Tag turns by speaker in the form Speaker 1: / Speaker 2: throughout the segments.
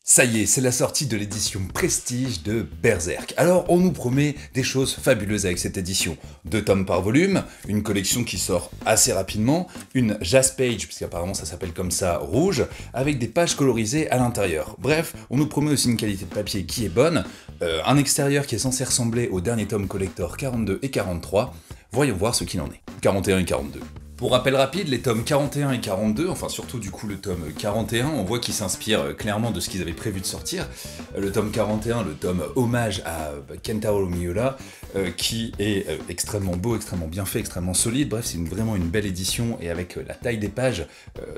Speaker 1: Ça y est, c'est la sortie de l'édition Prestige de Berserk. Alors, on nous promet des choses fabuleuses avec cette édition. 2 tomes par volume, une collection qui sort assez rapidement, une Jaspage, puisqu'apparemment ça s'appelle comme ça, rouge, avec des pages colorisées à l'intérieur. Bref, on nous promet aussi une qualité de papier qui est bonne, un extérieur qui est censé ressembler au dernier tome collector 42 et 43. Voyons voir ce qu'il en est. 41 et 42. Pour rappel rapide, les tomes 41 et 42, enfin surtout du coup le tome 41, on voit qu'il s'inspire clairement de ce qu'ils avaient prévu de sortir. Le tome 41, le tome hommage à Kentaro Miura, qui est extrêmement beau, extrêmement bien fait, extrêmement solide, bref c'est vraiment une belle édition, et avec la taille des pages,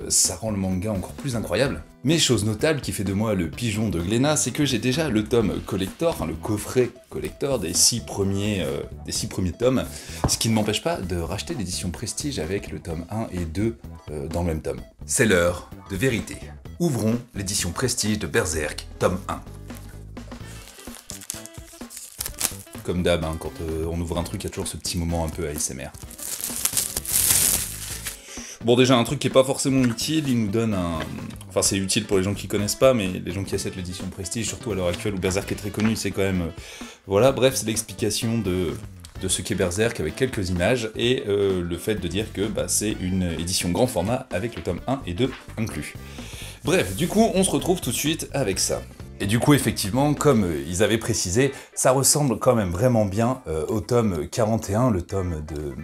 Speaker 1: ça rend le manga encore plus incroyable. Mais chose notable qui fait de moi le pigeon de Glénat, c'est que j'ai déjà le tome collector, enfin le coffret collector des 6 premiers tomes, ce qui ne m'empêche pas de racheter l'édition Prestige avec le tome 1 et 2 dans le même tome. C'est l'heure de vérité. Ouvrons l'édition Prestige de Berserk, tome 1. Comme d'hab, hein, quand on ouvre un truc, il y a toujours ce petit moment un peu ASMR. Bon, déjà, un truc qui est pas forcément utile, il nous donne un... Enfin, c'est utile pour les gens qui connaissent pas, mais les gens qui achètent l'édition Prestige, surtout à l'heure actuelle où Berserk est très connu, c'est quand même... Voilà, bref, c'est l'explication de ce qu'est Berserk avec quelques images, et le fait de dire que c'est une édition grand format avec le tome 1 et 2 inclus. Bref, du coup, on se retrouve tout de suite avec ça. Et du coup, effectivement, comme ils avaient précisé, ça ressemble quand même vraiment bien au tome 41, le tome de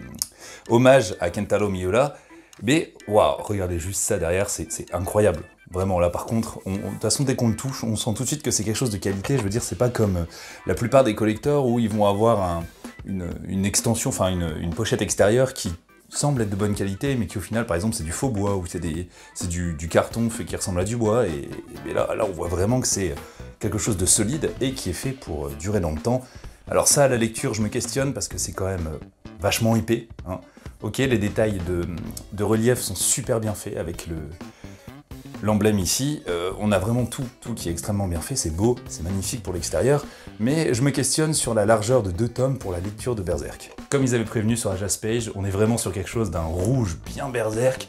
Speaker 1: hommage à Kentaro Miura. Mais waouh, regardez juste ça derrière, c'est incroyable. Vraiment, là par contre, de toute façon, dès qu'on le touche, on sent tout de suite que c'est quelque chose de qualité. Je veux dire, c'est pas comme la plupart des collectors où ils vont avoir une extension, enfin une pochette extérieure qui semble être de bonne qualité, mais qui au final, par exemple, c'est du faux bois, ou c'est du carton fait qui ressemble à du bois, et là, on voit vraiment que c'est quelque chose de solide et qui est fait pour durer dans le temps. Alors ça, à la lecture, je me questionne, parce que c'est quand même vachement épais, hein. Ok, les détails de relief sont super bien faits, avec l'emblème ici, on a vraiment tout qui est extrêmement bien fait, c'est beau, c'est magnifique pour l'extérieur, mais je me questionne sur la largeur de 2 tomes pour la lecture de Berserk. Comme ils avaient prévenu sur la Jaspage, on est vraiment sur quelque chose d'un rouge bien Berserk,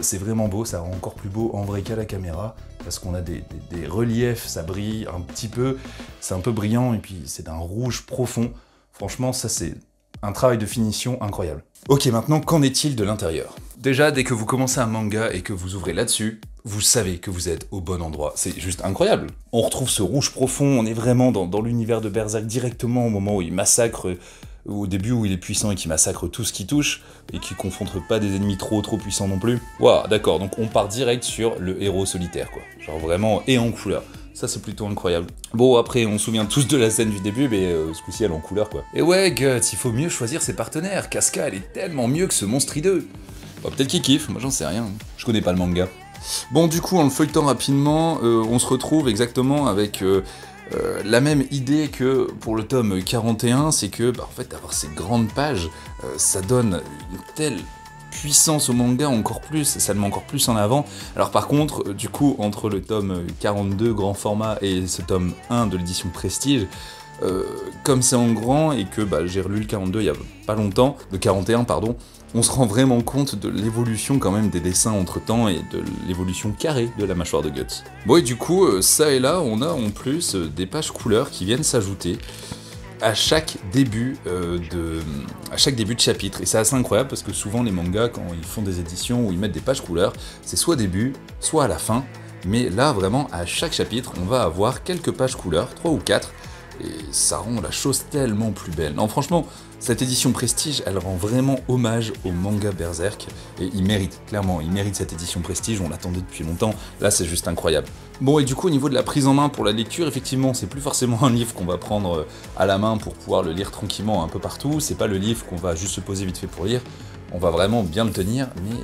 Speaker 1: c'est vraiment beau, ça rend encore plus beau en vrai qu'à la caméra, parce qu'on a des reliefs, ça brille un petit peu, c'est un peu brillant, et puis c'est d'un rouge profond. Franchement, ça c'est un travail de finition incroyable. Ok, maintenant, qu'en est-il de l'intérieur? Déjà, dès que vous commencez un manga et que vous ouvrez là-dessus, vous savez que vous êtes au bon endroit. C'est juste incroyable. On retrouve ce rouge profond, on est vraiment dans l'univers de Berserk directement au moment où il massacre, au début où il est puissant et qu'il massacre tout ce qui touche, et qu'il confronte pas des ennemis trop puissants non plus. Waouh, d'accord, donc on part direct sur le héros solitaire, quoi. Genre vraiment, et en couleur. Ça, c'est plutôt incroyable. Bon, après, on se souvient tous de la scène du début, mais ce coup-ci, elle est en couleur, quoi. Et ouais, Guts, il faut mieux choisir ses partenaires. Casca, elle est tellement mieux que ce monstre hideux. Bon, peut-être qu'il kiffe, moi j'en sais rien. Je connais pas le manga. Bon, du coup, en le feuilletant rapidement, on se retrouve exactement avec la même idée que pour le tome 41, c'est que, en fait, avoir ces grandes pages, ça donne une telle puissance au manga encore plus, ça le met encore plus en avant. Alors par contre, du coup, entre le tome 42 grand format et ce tome 1 de l'édition Prestige, comme c'est en grand et que j'ai relu le 42 il y a pas longtemps, le 41 pardon, on se rend vraiment compte de l'évolution quand même des dessins entre temps et de l'évolution carrée de la mâchoire de Guts. Bon et du coup, ça et là, on a en plus des pages couleurs qui viennent s'ajouter à chaque début de chapitre, et c'est assez incroyable parce que souvent les mangas, quand ils font des éditions où ils mettent des pages couleurs, c'est soit au début, soit à la fin, mais là vraiment à chaque chapitre on va avoir quelques pages couleurs, 3 ou 4, et ça rend la chose tellement plus belle. Non franchement, cette édition Prestige, elle rend vraiment hommage au manga Berserk, et il mérite, clairement, il mérite cette édition Prestige, on l'attendait depuis longtemps, là c'est juste incroyable. Bon, et du coup, au niveau de la prise en main pour la lecture, effectivement, c'est plus forcément un livre qu'on va prendre à la main pour pouvoir le lire tranquillement un peu partout, c'est pas le livre qu'on va juste se poser vite fait pour lire, on va vraiment bien le tenir, mais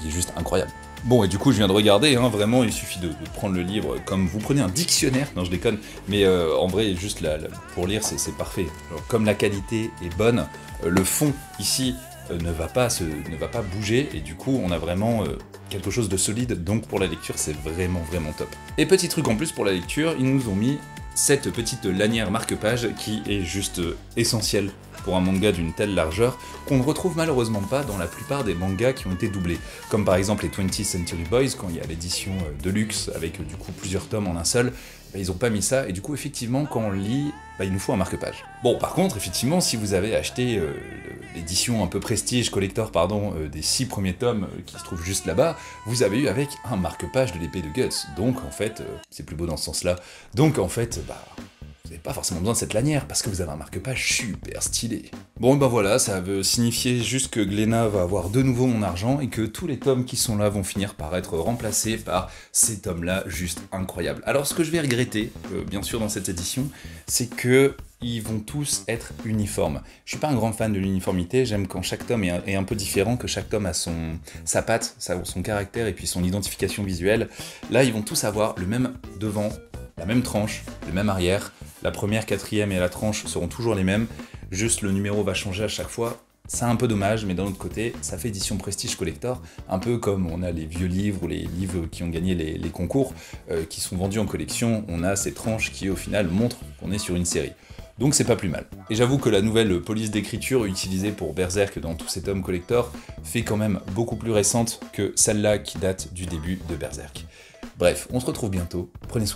Speaker 1: il est juste incroyable. Bon, et du coup, je viens de regarder, hein, vraiment, il suffit de prendre le livre comme vous prenez un dictionnaire, non, je déconne, mais en vrai, juste pour lire, c'est parfait. Alors, comme la qualité est bonne, le fond, ici, ne va pas bouger, et du coup, on a vraiment quelque chose de solide, donc pour la lecture, c'est vraiment top. Et petit truc en plus pour la lecture, ils nous ont mis cette petite lanière marque-page qui est juste essentielle pour un manga d'une telle largeur qu'on ne retrouve malheureusement pas dans la plupart des mangas qui ont été doublés, comme par exemple les 20th Century Boys, quand il y a l'édition Deluxe avec du coup plusieurs tomes en un seul, ils ont pas mis ça, et du coup effectivement quand on lit, il nous faut un marque-page. Bon par contre effectivement si vous avez acheté l'édition un peu prestige, collector pardon, des 6 premiers tomes qui se trouvent juste là-bas, vous avez eu avec un marque-page de l'épée de Guts, donc en fait, c'est plus beau dans ce sens-là, donc en fait, vous n'avez pas forcément besoin de cette lanière, parce que vous avez un marque-page super stylé. Bon voilà, ça veut signifier juste que Glénat va avoir de nouveau mon argent, et que tous les tomes qui sont là vont finir par être remplacés par ces tomes-là juste incroyables. Alors ce que je vais regretter, bien sûr dans cette édition, c'est que ils vont tous être uniformes. Je suis pas un grand fan de l'uniformité, j'aime quand chaque tome est un peu différent, que chaque tome a sa patte, son caractère et puis son identification visuelle. Là, ils vont tous avoir le même devant, la même tranche, le même arrière. La première, quatrième et la tranche seront toujours les mêmes, juste le numéro va changer à chaque fois. C'est un peu dommage, mais d'un autre côté, ça fait édition Prestige Collector, un peu comme on a les vieux livres ou les livres qui ont gagné les concours, qui sont vendus en collection, on a ces tranches qui au final montrent qu'on est sur une série. Donc c'est pas plus mal. Et j'avoue que la nouvelle police d'écriture utilisée pour Berserk dans tous ces tomes collector fait quand même beaucoup plus récente que celle-là qui date du début de Berserk. Bref, on se retrouve bientôt, prenez soin de vous.